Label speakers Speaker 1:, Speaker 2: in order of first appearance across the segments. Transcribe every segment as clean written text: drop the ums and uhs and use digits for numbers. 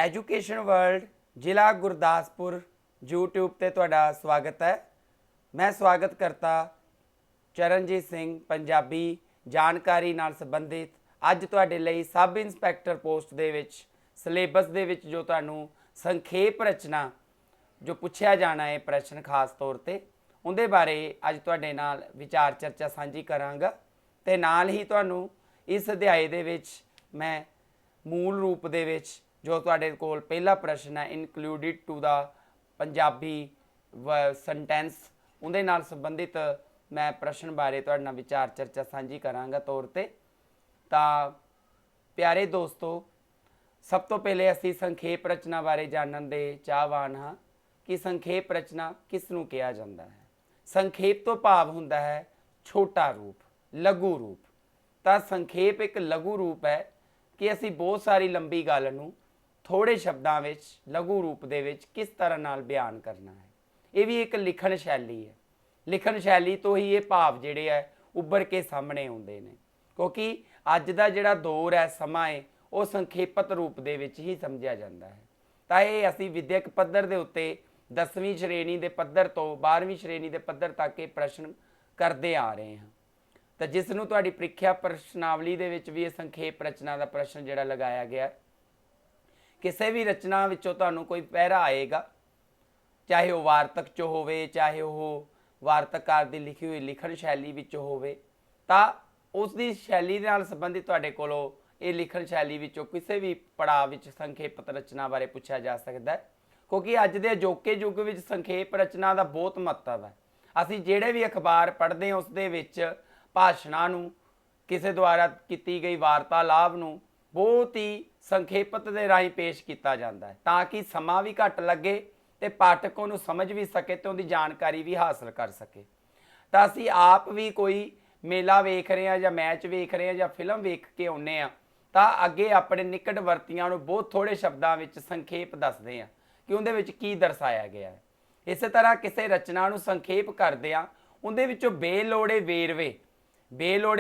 Speaker 1: Education world जिला Gurdaspur YouTube ते तुहाडा स्वागत है। मैं स्वागत करता चरणजीत सिंह पंजाबी जानकारी नाल संबंधित अज तुहाडे लई सब इंस्पैक्टर पोस्ट दे विच सिलेबस दे विच जो तुहानूं संखेप रचना जो पूछया जाना है प्रश्न खास तौर पर उहदे बारे अज तुहाडे नाल विचार चर्चा सांझी करांगा ते नाल ही तुहानूं इस अध्याय दे विच मैं मूल रूप दे विच जो तुहाडे कोल पहला प्रश्न है इनकलूडिड टू द पंजाबी सेंटेंस उहदे नाल संबंधित मैं प्रश्न बारे तुहाडे नाल विचार चर्चा सांझी करांगा तौर ते। तां प्यारे दोस्तों, सब तो पहले असी संखेप रचना बारे जानन दे चाहवान हाँ कि संखेप रचना किस नूं कहा जाता है। संखेप तो भाव हुंदा है छोटा रूप, लघु रूप। तां संखेप एक लघु रूप है कि असी बहुत सारी लंबी गल नूं थोड़े शब्दों में लघु रूप दे विच किस तरह नाल बयान करना है। ये भी एक लिखण शैली है। लिखण शैली तो ही ये भाव जिहड़े है उभर के सामने आउंदे ने, क्योंकि अज दा जिहड़ा दौर है समा है वो संखेपत रूप दे विच ही समझिया जाता है। तां ये असी विद्यक पद्धर दे उत्ते 10वीं श्रेणी के पद्धर तो 12वीं श्रेणी के पद्धर तक ये प्रश्न करते आ रहे हैं। तो जिसनूं तुहाडी प्रीख्या प्रश्नावली दे विच भी संखेप रचना का प्रश्न जिहड़ा लगाया गया, किसी भी रचना विचों तुहानूं कोई पैरा आएगा, चाहे वह वार्तक चो होवे, चाहे वह वार्तककार की लिखी हुई लिखण शैली विचों होवे, तां उसकी शैली नाल संबंधित तुहाडे कोलों ये लिखण शैली विचों किसी भी पड़ाव विच संखेपत रचना बारे पूछा जा सकता है। क्योंकि अज दे अजोके युग विच संखेप रचना का बहुत महत्व है। असी जिहड़े भी अखबार पढ़ते हैं उस दे विच भाषणां नूं, किसी द्वारा की गई वार्तालाप नूं बहुत ही संखेपत दे राही पेश किया जाता है, ताकि समा भी घट लगे तो पाठकों को समझ भी सके तो उनकी जानकारी भी हासिल कर सके। तो असी आप भी कोई मेला वेख रहे हैं या मैच वेख रहे हैं या फिल्म वेख के आने हैं तो अगे अपने निकटवर्तियों को बहुत थोड़े शब्दों में संखेप दसते हैं कि उहदे विच की दर्शाया गया है। इस तरह किसी रचना को संखेप करदे आ उहदे विचों बेलोड़े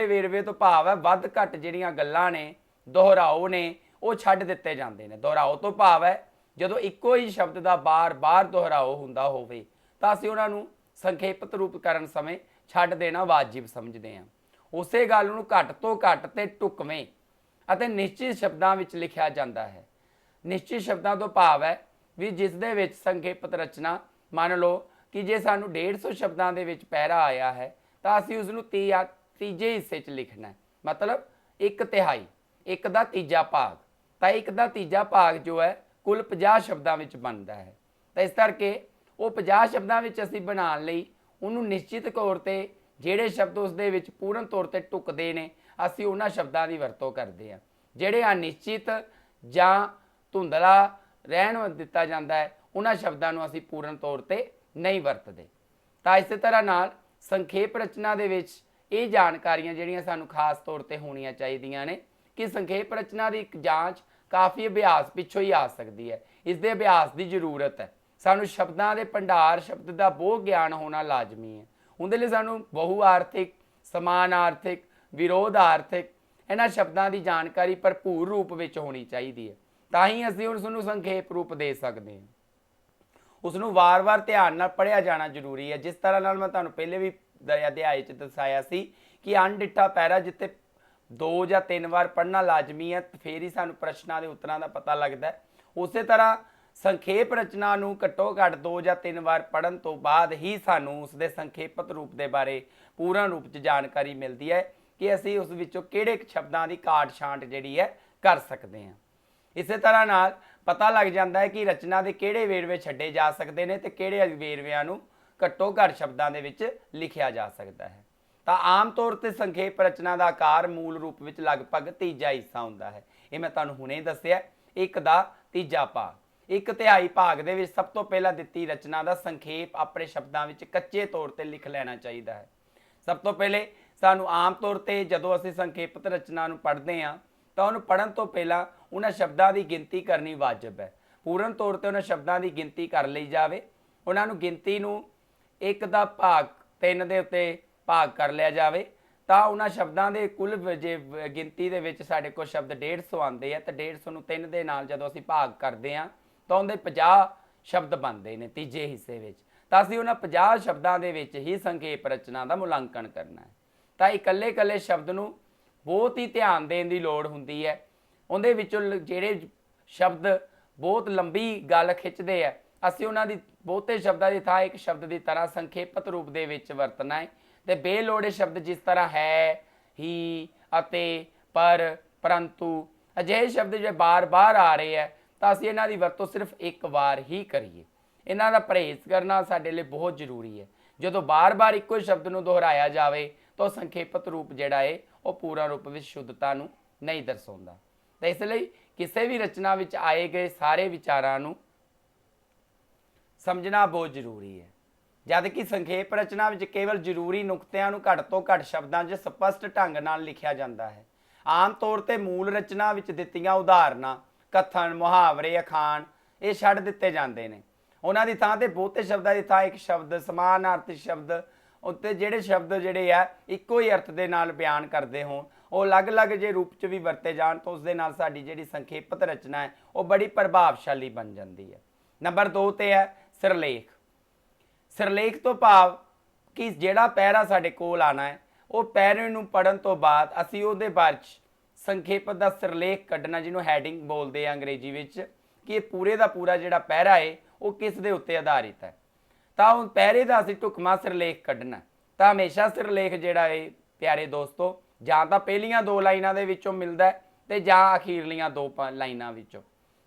Speaker 1: वेरवे तो भाव है वध घट जिहड़ियां गल्लां ने दोहराओ ने वो छड्ड दिते जाते हैं। दोहराओ तो भाव है जदों इक्को ही शब्द का बार बार दोहराओ हुंदा होवे तां असीं उहनां नूं संखेपित रूप करन समय छड्ड देना वाजिब समझते हैं। उसे गल नूं घट तो घट ते ढुकवें अते निश्चित शब्दों में लिखा जाता है। निश्चित शब्दों तो भाव है भी जिस दे विच संखेपित रचना मान लो कि जे सानू 150 शब्दों के विच पैरा आया है तो असीं उसनूं तीजे हिस्से च लिखना है, मतलब 1/3 एक दा तीजा भाग। तो एक दा तीजा भाग जो है कुल 50 शब्दों में बनता है। तो इस करके वो 50 शब्दों में असी बनाने लई उन्होंने निश्चित तौर पर जिहड़े शब्द उस दे विच पूर्ण तौर पर ढुकते हैं असी उन्हां शब्दों की वरतों करते हैं। जिहड़े अनिश्चित जां धुंधला रहन दिता जाता है उन्हां शब्दों को असी पूर्ण तौर पर नहीं वरतते। तो इस तरह नाल संखेप रचना दे विच ये जानकारियां जिहड़ियां सानूं खास तौर पर होणियां चाहीदियां ने कि संखेप रचना की एक जांच काफ़ी अभ्यास पिछों ही आ सकती है। इसके अभ्यास की जरूरत है। सानू शब्दों के भंडार शब्द का बहुत ज्ञान होना लाजमी है। उहदे लई सानू बहु आर्थिक, समान आर्थिक, विरोध आर्थिक इन्हां शब्दों की जानकारी भरपूर रूप में होनी चाहिए है। तां ही असीं उसनूं संखेप रूप दे सकते हैं। उसनूं वार वार ध्यान नाल पढ़िया जाना जरूरी है। जिस तरह नाल मैं तुहानूं पहले भी अध्याय च दसाया सी कि अणडिठा पैरा जिते 2 या 3 बार पढ़ना लाजमी है फिर ही सानू प्रश्नों के उत्तरों का पता लगता है। उस तरह संखेप रचना नूं घट्टो घट 2 या 3 बार पढ़न तो बाद ही सानू उसके संखेपत रूप के बारे पूर्ण रूप से जानकारी मिलती है कि असी उस विचों किहड़े शब्दों की काट छांट जिहड़ी है कर सकते हैं। इस तरह नाल पता लग जाता है कि रचना के किहड़े वेरवे छड्डे जा सकते हैं तो किहड़े वेरविਆਂ नूं घट्टो घट शब्दों के विच लिखिया जा सकता है। तो आम तौर पर संखेप रचना का आकार मूल रूप में लगभग तीजा हिस्सा होंदा है। ये मैं तुहानूं हुणे दस्सिया। एक दा तीजा भाग 1/3 भाग दे विच सब तो पहला दित्ती रचना का संखेप अपने शब्दों में कच्चे तौर पर लिख लेना चाहिए है। सब तो पहले सानू आम तौर पर जदों असीं संखेपित रचना नूं पढ़दे हां तो उन्होंने पढ़न तो पहला उन्हां शब्दों की गिनती करनी वाजिब है। पूर्ण तौर पर उन्हां शब्दों की गिनती कर ली जाए। उन्होंने गिनती नूं 1 दा भाग 3 दे उत्ते भाग कर लिया जाए ਤਾਂ ਉਹਨਾਂ ਸ਼ਬਦਾਂ ਦੇ ਕੁੱਲ ਜੇ ਗਿਣਤੀ ਦੇ ਵਿੱਚ ਸਾਡੇ ਕੋਲ ਸ਼ਬਦ 150 ਆਉਂਦੇ ਆ ਤਾਂ 150 ਨੂੰ 3 ਦੇ ਨਾਲ ਜਦੋਂ ਅਸੀਂ ਭਾਗ ਕਰਦੇ ਹਾਂ ਤਾਂ ਉਹਦੇ 50 ਸ਼ਬਦ ਬਣਦੇ ਨੇ ਤੀਜੇ ਹਿੱਸੇ ਵਿੱਚ। ਤਾਂ ਅਸੀਂ ਉਹਨਾਂ 50 ਸ਼ਬਦਾਂ ਦੇ ਵਿੱਚ ਹੀ ਸੰਖੇਪ ਰਚਨਾ ਦਾ ਮੁਲਾਂਕਣ ਕਰਨਾ ਹੈ। ਤਾਂ ਇਕੱਲੇ ਇਕੱਲੇ ਸ਼ਬਦ ਨੂੰ ਬਹੁਤ ਹੀ ਧਿਆਨ ਦੇਣ ਦੀ ਲੋੜ ਹੁੰਦੀ ਹੈ। ਉਹਦੇ ਵਿੱਚੋਂ ਜਿਹੜੇ ਸ਼ਬਦ ਬਹੁਤ ਲੰਬੀ ਗੱਲ ਖਿੱਚਦੇ ਆ, ਅਸੀਂ ਉਹਨਾਂ ਦੀ ਬਹੁਤੇ ਸ਼ਬਦਾਂ ਦੀ ਥਾਂ ਇੱਕ ਸ਼ਬਦ ਦੀ ਤਰ੍ਹਾਂ ਸੰਖੇਪਤ ਰੂਪ ਦੇ ਵਿੱਚ ਵਰਤਣਾ ਹੈ। ਤੇ ਬੇਲੋੜੇ ਸ਼ਬਦ ਜਿਸ ਤਰ੍ਹਾਂ ਹੈ, ਹੀ, ਅਤੇ, ਪਰ, ਪਰੰਤੂ ਅਜਿਹੇ ਸ਼ਬਦ ਜਿਹੜੇ ਬਾਰ-ਬਾਰ ਆ ਰਹੇ ਹੈ ਤਾਂ ਅਸੀਂ ਇਹਨਾਂ ਦੀ ਵਰਤੋਂ ਸਿਰਫ ਇੱਕ ਵਾਰ ਹੀ ਕਰੀਏ। ਇਹਨਾਂ ਦਾ ਪਰਹੇਜ਼ ਕਰਨਾ ਸਾਡੇ ਲਈ ਬਹੁਤ ਜ਼ਰੂਰੀ ਹੈ। ਜਦੋਂ ਬਾਰ-ਬਾਰ ਇੱਕੋ ਹੀ ਸ਼ਬਦ ਨੂੰ ਦੁਹਰਾਇਆ ਜਾਵੇ ਤਾਂ ਸੰਖੇਪਤ ਰੂਪ ਜਿਹੜਾ ਹੈ ਉਹ ਪੂਰਨ ਰੂਪ ਵਿੱਚ ਸ਼ੁੱਧਤਾ ਨੂੰ ਨਹੀਂ ਦਰਸਾਉਂਦਾ। ਤਾਂ ਇਸ ਲਈ ਕਿਸੇ ਵੀ ਰਚਨਾ ਵਿੱਚ ਆਏ ਗਏ ਸਾਰੇ ਵਿਚਾਰਾਂ ਨੂੰ ਸਮਝਣਾ ਬਹੁਤ ਜ਼ਰੂਰੀ ਹੈ। ਜਦ ਕਿ ਸੰਖੇਪ ਰਚਨਾ ਵਿੱਚ ਕੇਵਲ ਜ਼ਰੂਰੀ ਨੁਕਤਿਆਂ ਨੂੰ ਘੱਟ ਤੋਂ ਘੱਟ ਸ਼ਬਦਾਂ 'ਚ ਸਪਸ਼ਟ ਢੰਗ ਨਾਲ ਲਿਖਿਆ ਜਾਂਦਾ ਹੈ। ਆਮ ਤੌਰ ਤੇ ਮੂਲ ਰਚਨਾ ਵਿੱਚ ਦਿੱਤੀਆਂ ਉਦਾਹਰਨਾਂ, ਕਥਨ, ਮੁਹਾਵਰੇ, ਅਖਾਣ ਇਹ ਛੱਡ ਦਿੱਤੇ ਜਾਂਦੇ ਨੇ। ਉਹਨਾਂ ਦੀ ਥਾਂ ਤੇ ਬਹੁਤੇ ਸ਼ਬਦਾਂ ਦੀ ਥਾਂ ਇੱਕ ਸ਼ਬਦ, ਸਮਾਨਾਰਥੀ ਸ਼ਬਦ ਉੱਤੇ ਜਿਹੜੇ ਸ਼ਬਦ ਜਿਹੜੇ ਆ ਇੱਕੋ ਹੀ ਅਰਥ ਦੇ ਨਾਲ ਬਿਆਨ ਕਰਦੇ ਹੋਣ, ਉਹ ਅਲੱਗ-ਅਲੱਗ ਜੇ ਰੂਪ 'ਚ ਵੀ ਵਰਤੇ ਜਾਣ ਤਾਂ ਉਸ ਦੇ ਨਾਲ ਸਾਡੀ ਜਿਹੜੀ ਸੰਖੇਪਤ ਰਚਨਾ ਹੈ ਉਹ ਬੜੀ ਪ੍ਰਭਾਵਸ਼ਾਲੀ ਬਣ ਜਾਂਦੀ ਹੈ। ਨੰਬਰ 2 ਤੇ ਹੈ ਸਿਰਲੇਖ। ਸਿਰਲੇਖ ਤੋਂ ਭਾਵ ਕਿ ਜਿਹੜਾ ਪੈਰਾ ਸਾਡੇ ਕੋਲ ਆਣਾ ਹੈ ਉਹ ਪੈਰੇ ਨੂੰ ਪੜ੍ਹਨ ਤੋਂ ਬਾਅਦ ਅਸੀਂ ਉਹਦੇ ਬਾਰੇ 'ਚ ਸੰਖੇਪਤ ਦਾ ਸਿਰਲੇਖ ਕੱਢਣਾ, ਜਿਹਨੂੰ ਹੈਡਿੰਗ ਬੋਲਦੇ ਆ ਅੰਗਰੇਜ਼ੀ ਵਿੱਚ, ਕਿ ਇਹ ਪੂਰੇ ਦਾ ਪੂਰਾ ਜਿਹੜਾ ਪੈਰਾ ਹੈ ਉਹ ਕਿਸ ਦੇ ਉੱਤੇ ਆਧਾਰਿਤ ਹੈ। ਤਾਂ ਉਹ ਪੈਰੇ ਦਾ ਅਸੀਂ ਢੁਕਵਾਂ ਸਿਰਲੇਖ ਕੱਢਣਾ। ਤਾਂ ਹਮੇਸ਼ਾ ਸਿਰਲੇਖ ਜਿਹੜਾ ਹੈ ਪਿਆਰੇ ਦੋਸਤੋ ਜਾਂ ਤਾਂ ਪਹਿਲੀਆਂ 2 ਲਾਈਨਾਂ ਦੇ ਵਿੱਚੋਂ ਮਿਲਦਾ ਹੈ ਤੇ ਜਾਂ ਅਖੀਰਲੀਆਂ 2 ਲਾਈਨਾਂ ਵਿੱਚੋਂ।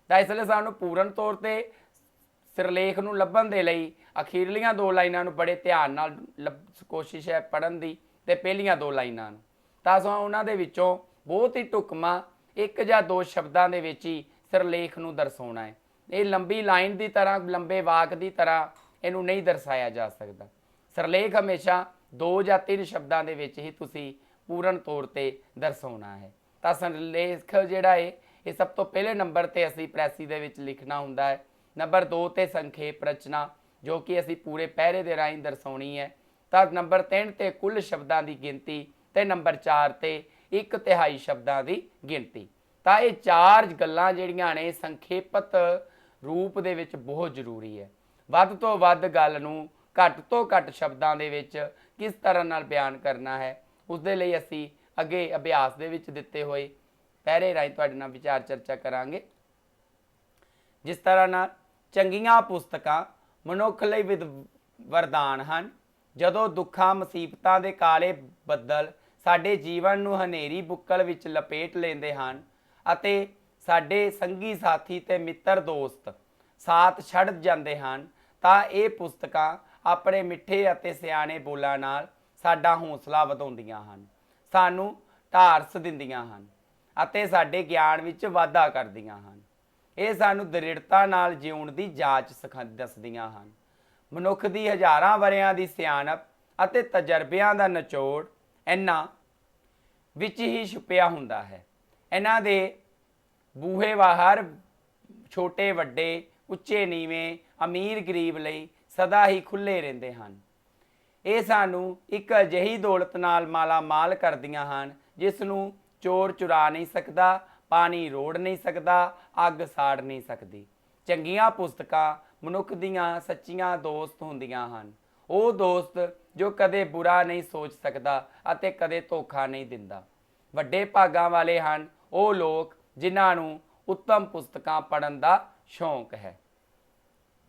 Speaker 1: ਤਾਂ ਇਸ ਲਈ ਸਾਨੂੰ ਪੂਰਨ ਤੌਰ ਤੇ ਸਿਰਲੇਖ ਨੂੰ ਲੱਭਣ ਦੇ ਲਈ ਅਖੀਰਲੀਆਂ 2 ਲਾਈਨਾਂ ਨੂੰ ਬੜੇ ਧਿਆਨ ਨਾਲ ਕੋਸ਼ਿਸ਼ ਹੈ ਪੜ੍ਹਨ ਦੀ ਤੇ ਪਹਿਲੀਆਂ 2 ਲਾਈਨਾਂ ਨੂੰ। ਤਾਂ ਉਹਨਾਂ ਦੇ ਵਿੱਚੋਂ ਬਹੁਤ ਹੀ ਢੁਕਵਾਂ 1 ਜਾਂ 2 ਸ਼ਬਦਾਂ ਦੇ ਵਿੱਚ ਹੀ ਸਿਰਲੇਖ ਨੂੰ ਦਰਸਾਉਣਾ ਹੈ। ਇਹ ਲੰਬੀ ਲਾਈਨ ਦੀ ਤਰ੍ਹਾਂ, ਲੰਬੇ ਵਾਕ ਦੀ ਤਰ੍ਹਾਂ ਇਹਨੂੰ ਨਹੀਂ ਦਰਸਾਇਆ ਜਾ ਸਕਦਾ। ਸਿਰਲੇਖ ਹਮੇਸ਼ਾ 2 ਜਾਂ 3 ਸ਼ਬਦਾਂ ਦੇ ਵਿੱਚ ਹੀ ਤੁਸੀਂ ਪੂਰਨ ਤੌਰ ਤੇ ਦਰਸਾਉਣਾ ਹੈ। ਤਾਂ ਸਿਰਲੇਖ ਜਿਹੜਾ ਹੈ ਇਹ ਸਭ ਤੋਂ ਪਹਿਲੇ ਨੰਬਰ ਤੇ ਅਸੀਂ ਪ੍ਰੈਸੀ ਦੇ ਵਿੱਚ ਲਿਖਣਾ ਹੁੰਦਾ ਹੈ। ਨੰਬਰ 2 ਤੇ ਸੰਖੇਪ ਰਚਨਾ ਜੋ ਕਿ ਅਸੀਂ ਪੂਰੇ ਪਹਿਰੇ ਦੇ ਰਾਹੀਂ ਦਰਸਾਉਣੀ ਹੈ। ਤਾਂ ਨੰਬਰ 3 ਤੇ ਕੁੱਲ ਸ਼ਬਦਾਂ ਦੀ ਗਿਣਤੀ ਤੇ ਨੰਬਰ 4 ਤੇ 1/3 ਸ਼ਬਦਾਂ ਦੀ ਗਿਣਤੀ। ਤਾਂ ਇਹ 4 ਗੱਲਾਂ ਜਿਹੜੀਆਂ ਨੇ ਸੰਖੇਪਤ ਰੂਪ ਦੇ ਵਿੱਚ ਬਹੁਤ ਜ਼ਰੂਰੀ ਹੈ। ਵੱਧ ਤੋਂ ਵੱਧ ਗੱਲ ਨੂੰ ਘੱਟ ਤੋਂ ਘੱਟ ਸ਼ਬਦਾਂ ਦੇ ਵਿੱਚ ਕਿਸ ਤਰ੍ਹਾਂ ਨਾਲ ਬਿਆਨ ਕਰਨਾ ਹੈ, ਉਸ ਦੇ ਲਈ ਅਸੀਂ ਅੱਗੇ ਅਭਿਆਸ ਦੇ ਵਿੱਚ ਦਿੱਤੇ ਹੋਏ ਪਹਿਰੇ ਰਾਹੀਂ ਤੁਹਾਡੇ ਨਾਲ ਵਿਚਾਰ ਚਰਚਾ ਕਰਾਂਗੇ। ਜਿਸ ਤਰ੍ਹਾਂ ਨਾਲ ਚੰਗੀਆਂ ਪੁਸਤਕਾਂ ਮਨੁੱਖ ਲਈ ਵਰਦਾਨ ਹਨ। ਜਦੋਂ ਦੁੱਖਾਂ ਮੁਸੀਬਤਾਂ ਦੇ ਕਾਲੇ ਬੱਦਲ ਸਾਡੇ ਜੀਵਨ ਨੂੰ ਹਨੇਰੀ ਬੁੱਕਲ ਵਿੱਚ ਲਪੇਟ ਲੈਂਦੇ ਹਨ ਅਤੇ ਸਾਡੇ ਸੰਗੀ ਸਾਥੀ ਤੇ ਮਿੱਤਰ ਦੋਸਤ ਸਾਥ ਛੱਡ ਜਾਂਦੇ ਹਨ, ਤਾਂ ਇਹ ਪੁਸਤਕਾਂ ਆਪਣੇ ਮਿੱਠੇ ਅਤੇ ਸਿਆਣੇ ਬੋਲਾਂ ਨਾਲ ਸਾਡਾ ਹੌਸਲਾ ਵਧਾਉਂਦੀਆਂ ਹਨ, ਸਾਨੂੰ ਢਾਰਸ ਦਿੰਦੀਆਂ ਹਨ ਅਤੇ ਸਾਡੇ ਗਿਆਨ ਵਿੱਚ ਵਾਧਾ ਕਰਦੀਆਂ ਹਨ। ਇਹ ਸਾਨੂੰ ਦ੍ਰਿੜਤਾ ਨਾਲ ਜਿਉਣ ਦੀ ਜਾਂਚ ਦੱਸਦੀਆਂ ਹਨ। ਮਨੁੱਖ ਦੀ ਹਜ਼ਾਰਾਂ ਵਰ੍ਹਿਆਂ ਦੀ ਸਿਆਣਪ ਅਤੇ ਤਜਰਬਿਆਂ ਦਾ ਨਿਚੋੜ ਇਹਨਾਂ ਵਿੱਚ ਹੀ ਛੁਪਿਆ ਹੁੰਦਾ ਹੈ। ਇਹਨਾਂ ਦੇ ਬੂਹੇ ਬਾਹਰ ਛੋਟੇ ਵੱਡੇ, ਉੱਚੇ ਨੀਵੇਂ, ਅਮੀਰ ਗਰੀਬ ਲਈ ਸਦਾ ਹੀ ਖੁੱਲ੍ਹੇ ਰਹਿੰਦੇ ਹਨ। ਇਹ ਸਾਨੂੰ ਇੱਕ ਅਜਿਹੀ ਦੌਲਤ ਨਾਲ ਮਾਲਾ ਮਾਲ ਕਰਦੀਆਂ ਹਨ ਜਿਸ ਨੂੰ ਚੋਰ ਚੁਰਾ ਨਹੀਂ ਸਕਦਾ, ਪਾਣੀ ਰੋੜ ਨਹੀਂ ਸਕਦਾ, ਅੱਗ ਸਾੜ ਨਹੀਂ ਸਕਦੀ। ਚੰਗੀਆਂ ਪੁਸਤਕਾਂ ਮਨੁੱਖ ਦੀਆਂ ਸੱਚੀਆਂ ਦੋਸਤ ਹੁੰਦੀਆਂ ਹਨ। ਉਹ ਦੋਸਤ ਜੋ ਕਦੇ ਬੁਰਾ ਨਹੀਂ ਸੋਚ ਸਕਦਾ ਅਤੇ ਕਦੇ ਧੋਖਾ ਨਹੀਂ ਦਿੰਦਾ। ਵੱਡੇ ਭਾਗਾਂ ਵਾਲੇ ਹਨ ਉਹ ਲੋਕ ਜਿਨ੍ਹਾਂ ਨੂੰ ਉੱਤਮ ਪੁਸਤਕਾਂ ਪੜ੍ਹਨ ਦਾ ਸ਼ੌਂਕ ਹੈ।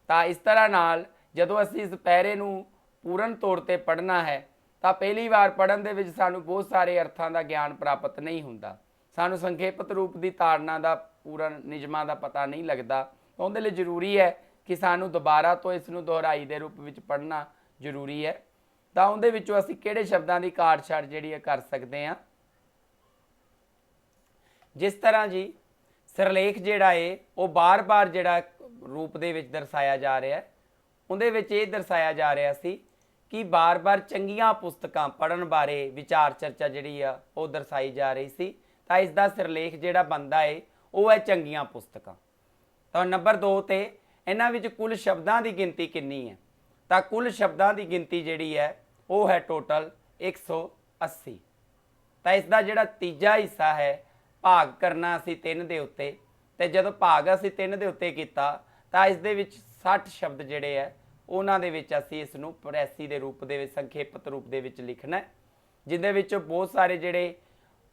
Speaker 1: ਤਾਂ ਇਸ ਤਰ੍ਹਾਂ ਨਾਲ ਜਦੋਂ ਅਸੀਂ ਇਸ ਪੈਰੇ ਨੂੰ ਪੂਰਨ ਤੌਰ ਤੇ ਪੜ੍ਹਨਾ ਹੈ ਤਾਂ ਪਹਿਲੀ ਵਾਰ ਪੜ੍ਹਨ ਦੇ ਵਿੱਚ ਸਾਨੂੰ ਬਹੁਤ ਸਾਰੇ ਅਰਥਾਂ ਦਾ ਗਿਆਨ ਪ੍ਰਾਪਤ ਨਹੀਂ ਹੁੰਦਾ। ਸਾਨੂੰ ਸੰਖੇਪਤ ਰੂਪ ਦੀ ਧਾਰਨਾ ਦਾ ਪੂਰਨ ਨਿਯਮਾਂ ਦਾ ਪਤਾ ਨਹੀਂ ਲੱਗਦਾ। ਉਹਦੇ ਲਈ ਜ਼ਰੂਰੀ ਹੈ ਕਿ ਸਾਨੂੰ ਦੁਬਾਰਾ ਤੋਂ ਇਸ ਨੂੰ ਦੁਹਰਾਈ ਦੇ ਰੂਪ ਵਿੱਚ ਪੜ੍ਹਨਾ ਜ਼ਰੂਰੀ ਹੈ। ਤਾਂ ਉਹਦੇ ਵਿੱਚੋਂ ਅਸੀਂ ਕਿਹੜੇ ਸ਼ਬਦਾਂ ਦੀ ਕਾਟ ਛਾਟ ਜਿਹੜੀ ਹੈ ਕਰ ਸਕਦੇ ਹਾਂ। ਜਿਸ ਤਰ੍ਹਾਂ ਜੀ ਸਿਰਲੇਖ ਜਿਹੜਾ ਹੈ ਉਹ ਬਾਰ-ਬਾਰ ਜਿਹੜਾ ਰੂਪ ਦੇ ਵਿੱਚ ਦਰਸਾਇਆ ਜਾ ਰਿਹਾ ਹੈ, ਉਹਦੇ ਵਿੱਚ ਇਹ ਦਰਸਾਇਆ ਜਾ ਰਿਹਾ ਸੀ ਕਿ ਬਾਰ-ਬਾਰ ਚੰਗੀਆਂ ਪੁਸਤਕਾਂ ਪੜ੍ਹਨ ਬਾਰੇ ਵਿਚਾਰ ਚਰਚਾ ਜਿਹੜੀ ਆ ਉਹ ਦਰਸਾਈ ਜਾ ਰਹੀ ਸੀ। ਤਾਂ ਇਸ ਦਾ ਸਿਰਲੇਖ ਜਿਹੜਾ ਬਣਦਾ ਹੈ ਉਹ ਹੈ ਚੰਗੀਆਂ ਪੁਸਤਕਾਂ। ਤਾਂ ਨੰਬਰ 2 ਤੇ ਇਹਨਾਂ ਵਿੱਚ ਕੁੱਲ ਸ਼ਬਦਾਂ ਦੀ ਗਿਣਤੀ ਕਿੰਨੀ ਹੈ? ਤਾਂ ਕੁੱਲ ਸ਼ਬਦਾਂ ਦੀ ਗਿਣਤੀ ਜਿਹੜੀ ਹੈ ਉਹ ਹੈ ਟੋਟਲ 180। ਤਾਂ ਇਸ ਦਾ ਜਿਹੜਾ ਤੀਜਾ ਹਿੱਸਾ ਹੈ ਭਾਗ ਕਰਨਾ ਅਸੀਂ 3 ਦੇ ਉੱਤੇ, ਤੇ ਜਦੋਂ ਭਾਗ ਅਸੀਂ 3 ਦੇ ਉੱਤੇ ਕੀਤਾ ਤਾਂ ਇਸ ਦੇ ਵਿੱਚ 60 ਸ਼ਬਦ ਜਿਹੜੇ ਹੈ ਉਹਨਾਂ ਦੇ ਵਿੱਚ ਅਸੀਂ ਇਸ ਨੂੰ ਪ੍ਰੈਸੀ ਦੇ ਰੂਪ ਦੇ ਵਿੱਚ ਸੰਖੇਪਤ ਰੂਪ ਦੇ ਵਿੱਚ ਲਿਖਣਾ ਹੈ, ਜਿਹਦੇ ਵਿੱਚ ਬਹੁਤ ਸਾਰੇ ਜਿਹੜੇ